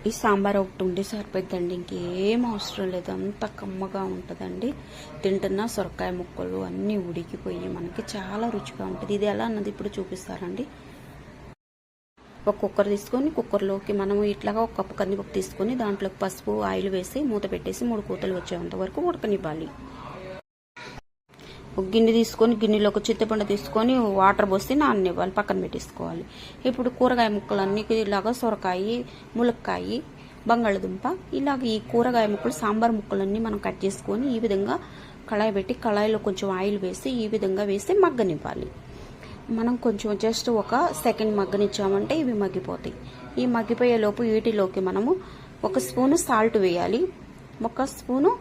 ఈ సాంబార్ ఒకటి ఉండి సరిపోద్దండి, ఇంకేం అవసరం లేదు. అంత కమ్మగా ఉంటుందండి. తింటున్న సొరకాయ ముక్కలు అన్నీ ఉడికిపోయి మనకి చాలా రుచిగా ఉంటుంది. ఇది ఎలా అన్నది ఇప్పుడు చూపిస్తారండి. ఒక కుక్కర్ తీసుకొని కుక్కర్లోకి మనము ఇట్లాగా ఒక కప్పు కందిపప్పు తీసుకొని దాంట్లోకి పసుపు ఆయిల్ వేసి మూత పెట్టేసి 3 కూతలు వచ్చేంత వరకు ఉడకనివ్వాలి. ఒక గిన్నె తీసుకొని గిన్నెలో ఒక చింతపండు తీసుకొని వాటర్ పోసి నాననివ్వాలి, పక్కన పెట్టేసుకోవాలి. ఇప్పుడు కూరగాయ ముక్కలన్నీ ఇలాగా సొరకాయ, ములక్కాయ, బంగాళదుంప ఇలాగ ఈ కూరగాయ ముక్కలు సాంబార్ ముక్కలన్నీ మనం కట్ చేసుకొని ఈ విధంగా కళాయి పెట్టి కళాయిలో కొంచెం ఆయిల్ వేసి ఈ విధంగా వేసి మగ్గనివ్వాలి. మనం కొంచెం జస్ట్ ఒక సెకండ్ మగ్గనిచ్చామంటే ఇవి మగ్గిపోతాయి. ఈ మగ్గిపోయేలోపు వీటిలోకి మనము 1 స్పూను సాల్ట్ వేయాలి, 1 స్పూను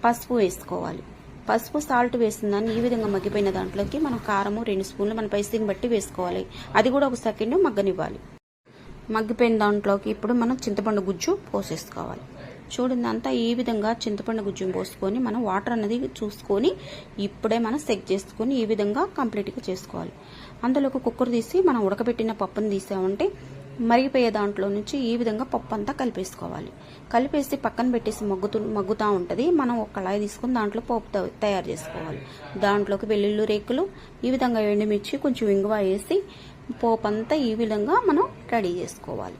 పసుపు వేసుకోవాలి. పసుపు సాల్ట్ వేసిందాన్ని ఈ విధంగా మగ్గిపోయిన దాంట్లోకి మనం కారము 2 స్పూన్లు మన పైసీని బట్టి వేసుకోవాలి. అది కూడా 1 సెకండ్ మగ్గనివ్వాలి. మగ్గిపోయిన దాంట్లోకి ఇప్పుడు మనం చింతపండు గుజ్జు పోసేసుకోవాలి. చూడండి, అంతా ఈ విధంగా చింతపండు గుజ్జును పోసుకొని మనం వాటర్ అనేది చూసుకొని ఇప్పుడే మనం చెక్ చేసుకొని ఈ విధంగా కంప్లీట్గా చేసుకోవాలి. అందులోకి కుక్కర్ తీసి మనం ఉడకబెట్టిన పప్పును తీసామంటే మరిగిపోయే దాంట్లో నుంచి ఈ విధంగా పప్పు అంతా కలిపేసుకోవాలి. కలిపేసి పక్కన పెట్టేసి మగ్గుతూ ఉంటుంది. మనం ఒక కళాయి తీసుకొని దాంట్లో పప్పు తయారు చేసుకోవాలి. దాంట్లోకి వెల్లుల్లి రేకులు, ఈ విధంగా ఎండుమిర్చి, కొంచెం ఇంగువ వేసి పోపు అంతా ఈ విధంగా మనం రెడీ చేసుకోవాలి.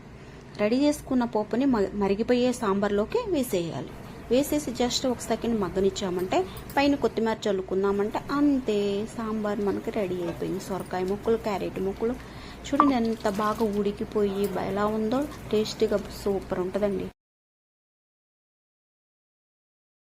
రెడీ చేసుకున్న పోపుని మరిగిపోయే సాంబార్లోకి వేసేయాలి. వేసేసి జస్ట్ 1 సెకండ్ మగ్గనిచ్చామంటే పైన కొత్తిమీర చల్లుకున్నామంటే అంతే, సాంబార్ మనకి రెడీ అయిపోయింది. సొరకాయ ముక్కలు, క్యారెట్ ముక్కలు చూడండి ఎంత బాగా ఉడికిపోయి ఎలా ఉందో, టేస్టీగా సూపర్ ఉంటుందండి.